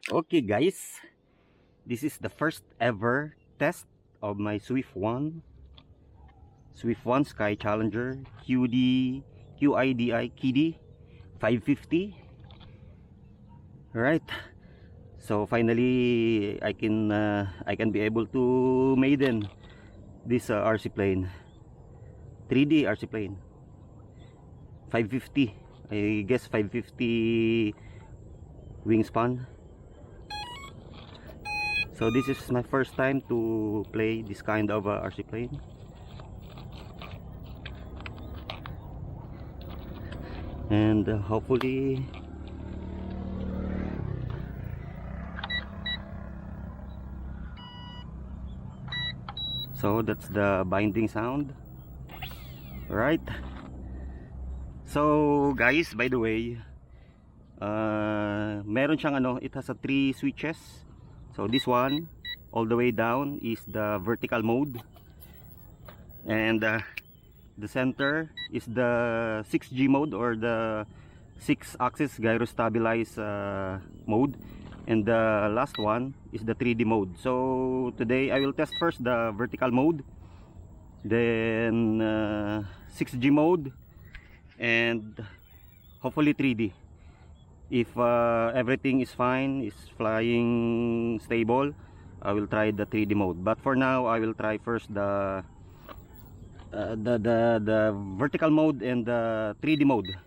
Okay guys, this is the first ever test of my Swift 1 Sky Challenger QIDI 550. Right, so finally I can be able to maiden this RC plane, 3D RC plane 550. I guess 550 wingspan. So this is my first time to play this kind of RC plane. And hopefully so that's the binding sound, right? So guys, by the way, meron siyang it has a 3 switches. So this one all the way down is the vertical mode, and the center is the 6G mode, or the 6-axis gyro stabilize mode, and the last one is the 3D mode. So today I will test first the vertical mode, then 6G mode, and hopefully 3D. If everything is fine, is flying stable, I will try the 3D mode. But for now I will try first the vertical mode and the 3D mode.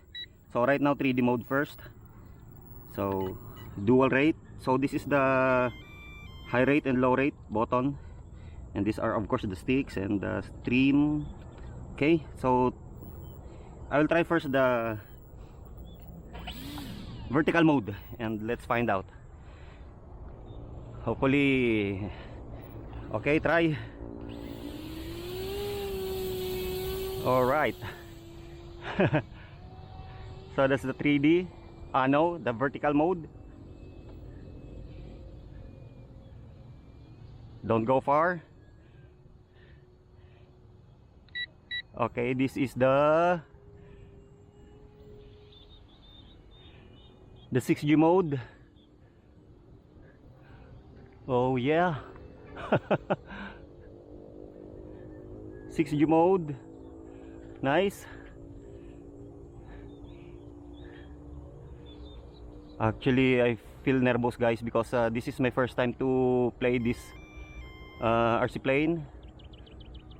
So right now 3D mode first. So dual rate. So this is the high rate and low rate button, and these are of course the sticks and the stream. Okay, so I will try first the vertical mode and let's find out. Hopefully, okay, try. All right. So that's the 3D. No, the vertical mode. Don't go far. Okay, this is the 6G mode. Oh yeah. 6G mode. Nice. Actually I feel nervous guys, because this is my first time to play this RC plane,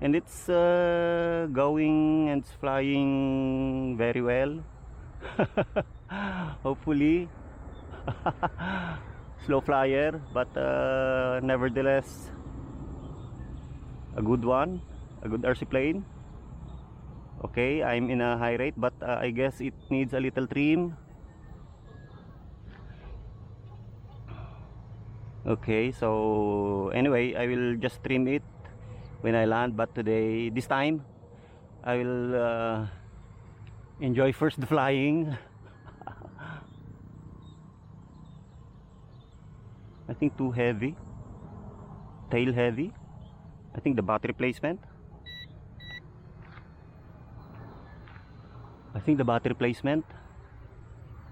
and it's going and it's flying very well. Hopefully. Slow flyer, but nevertheless a good one, a good RC plane. Okay, I'm in a high rate, but I guess it needs a little trim. Okay, so anyway, I will just trim it when I land, but this time I will enjoy first the flying. I think too heavy, tail heavy. I think the battery placement.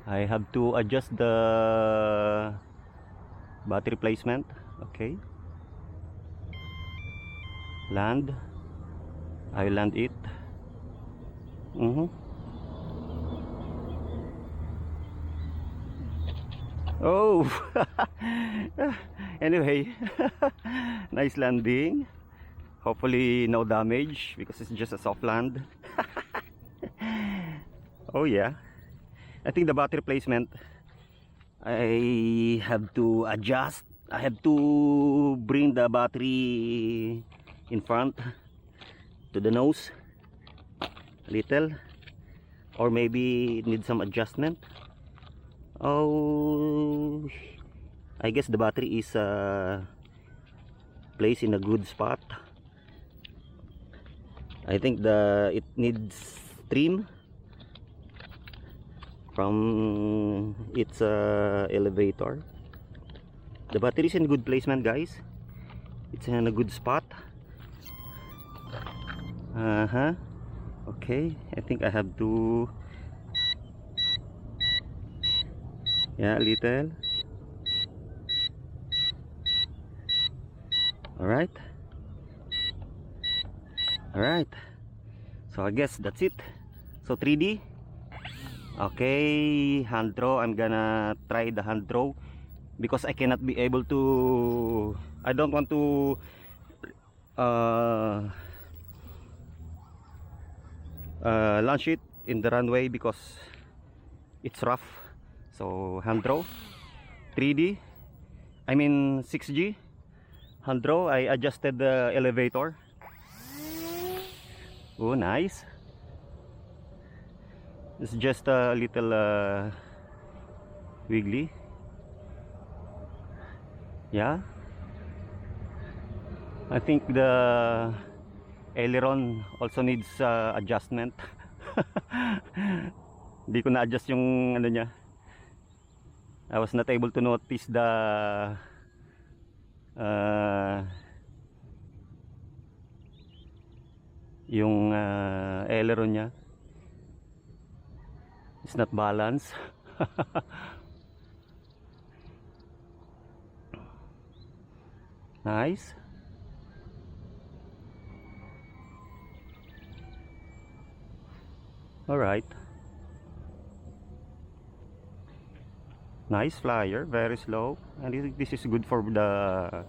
I have to adjust the battery placement. Okay, land. I will land it. Oh. Anyway, nice landing. Hopefully no damage, because it's just a soft land. Oh yeah, I think the battery placement, I have to adjust. I have to bring the battery in front to the nose a little, or maybe it needs some adjustment. Oh, I guess the battery is placed in a good spot. I think it needs trim from its elevator. The battery is in good placement guys. It's in a good spot. Okay, I think I have to, yeah, little. Alright. Alright. So I guess that's it. So 3D. Okay, hand throw. I'm gonna try the hand throw because I cannot be able to, I don't want to launch it in the runway because it's rough. So hand throw 3D, I mean 6G hand throw. I adjusted the elevator. Oh, nice. It's just a little wiggly. Yeah, I think the aileron also needs adjustment. Hindi ko na-adjust yung ano niya. I was not able to notice the yung aileron niya. It's not balanced. Nice. Alright. Nice flyer, very slow. And this is good for the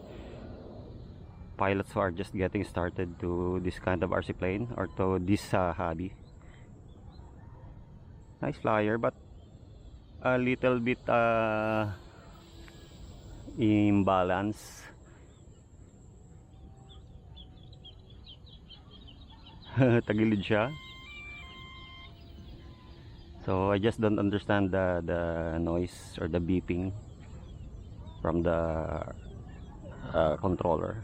pilots who are just getting started to this kind of RC plane or to this hobby. Nice flyer, but a little bit imbalance. Tagilid siya. So I just don't understand the noise or the beeping from the controller.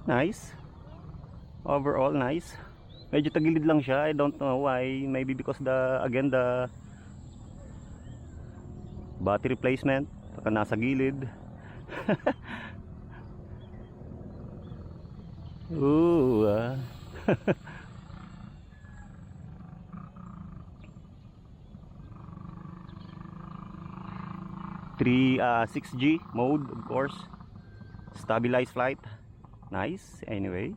Nice. Overall nice. Medyo tagilid lang siya. I don't know why. Maybe because again the battery placement nasa gilid. Ooh. 6G mode, of course. Stabilized flight. Nice. Anyway,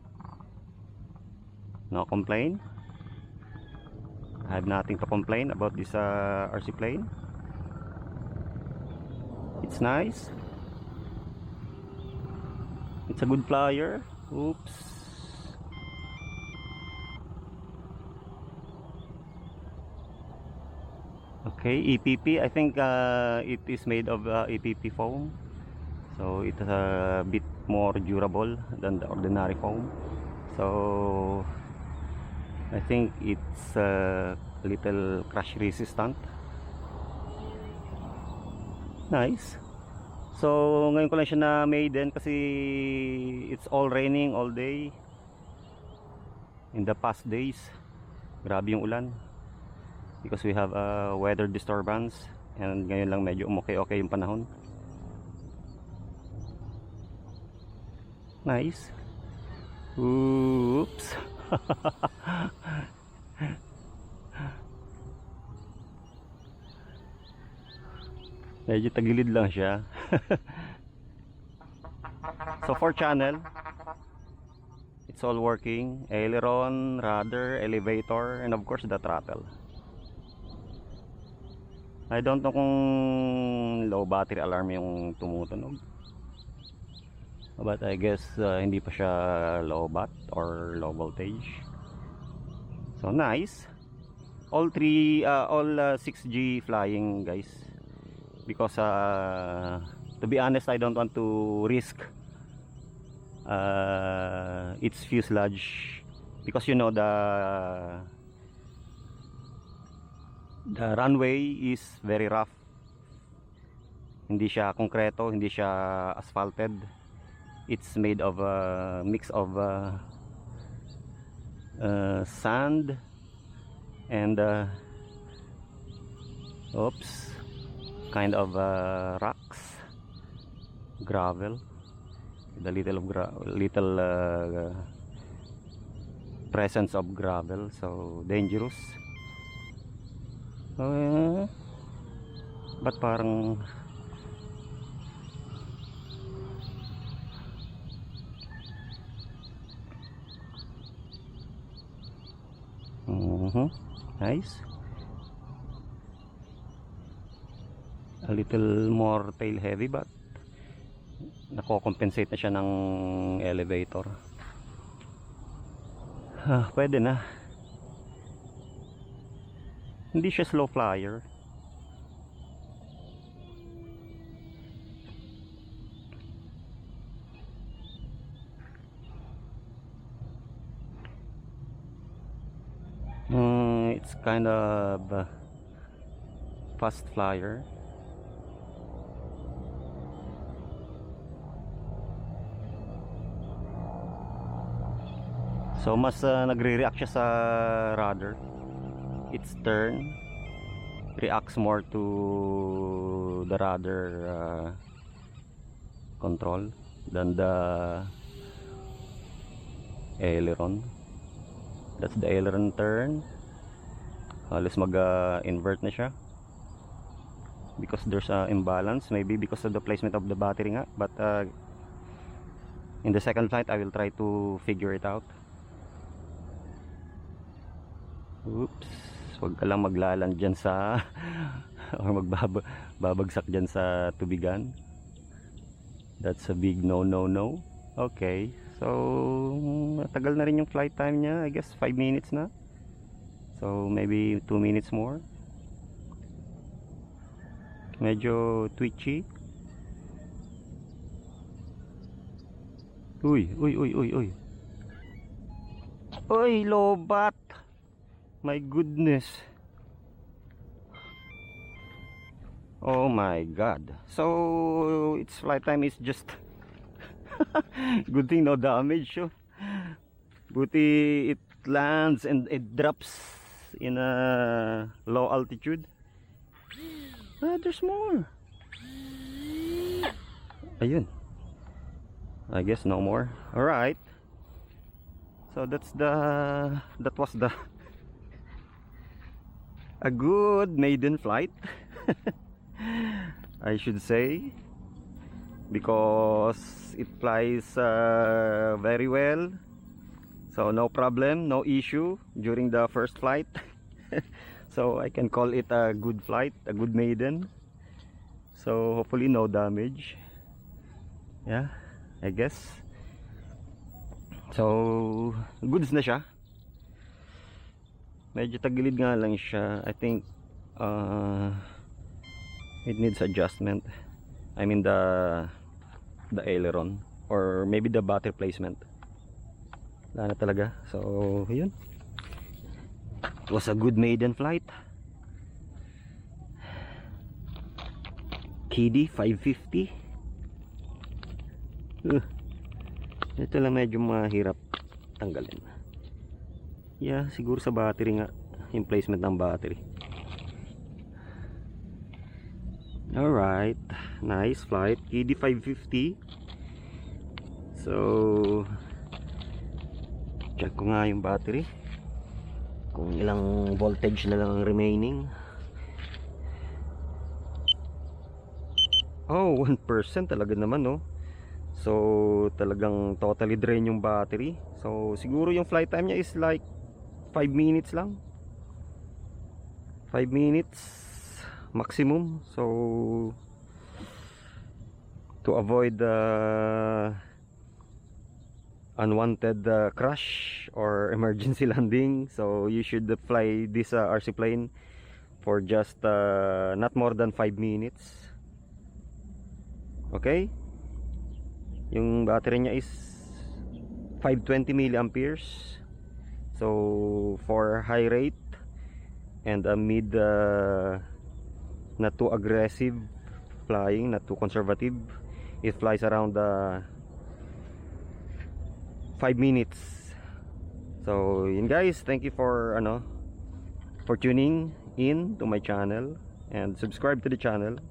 no complaint. I have nothing to complain about this RC plane. It's nice. It's a good flyer. Oops. Okay, EPP. I think it is made of EPP foam, so it is a bit more durable than the ordinary foam. So I think it's a little crash resistant. Nice. So ngayon ko lang siya na maiden kasi it's all raining all day in the past days. Grabe yung ulan because we have a weather disturbance, and ngayon lang medyo okay yung panahon. Nice. Oops. Medyo tagilid lang siya. So 4 channel, it's all working. Aileron, rudder, elevator, and of course the throttle. I don't know kung low battery alarm yung tumutunog, but I guess hindi pa siya low bat or low voltage. So nice. All 6G flying, guys, because to be honest, I don't want to risk its fuselage because you know the runway is very rough. Hindi siya konkreto, hindi siya asphalted. It's made of a mix of sand and kind of rocks, gravel, the little presence of gravel, so dangerous. But parang Nice. A little more tail heavy but nako-compensate na siya ng elevator. Pwede na. Hindi siya slow flyer. It's kind of fast flyer. So mas nagre-react siya sa rudder. Its turn reacts more to the rudder control than the aileron. That's the aileron turn. Halos mag-invert na siya because there's a imbalance, maybe because of the placement of the battery nga, but in the second flight I will try to figure it out. Oops, wag ka lang maglaland dyan sa or magbabagsak dyan sa tubigan. That's a big no. Okay, so matagal na rin yung flight time niya. I guess 5 minutes na, so maybe 2 minutes more. Medyo twitchy. Uy, lobat. My goodness. Oh my god. So its flight time is just good thing no damage. So buti it lands and it drops in a low altitude. There's more. Ayun. I guess no more. All right. So that was a good maiden flight. I should say, because it flies very well, so no problem, no issue during the first flight. So I can call it a good flight, a good maiden. So hopefully no damage. Yeah, I guess so. Goods na siya. Medyo tagilid nga lang siya. I think it needs adjustment. I mean the aileron or maybe the battery placement. Wala na talaga. So yun, it was a good maiden flight. QIDI-550. Ito lang medyo mahirap tanggalin. Yeah, siguro sa battery nga, yung placement ng battery. Alright, nice flight, QIDI-550. So check ko nga yung battery, kung ilang voltage na lang ang remaining. Oh, 1% talaga naman, no? So talagang totally drain yung battery. So siguro yung flight time niya is like 5 minutes lang, 5 minutes maximum. So to avoid unwanted crash or emergency landing, so you should fly this RC plane for just not more than 5 minutes. Okay, yung battery niya is 520 milliamperes. So for high rate and a mid, not too aggressive flying, not too conservative, it flies around 5 minutes. So yun guys, thank you for tuning in to my channel and subscribe to the channel.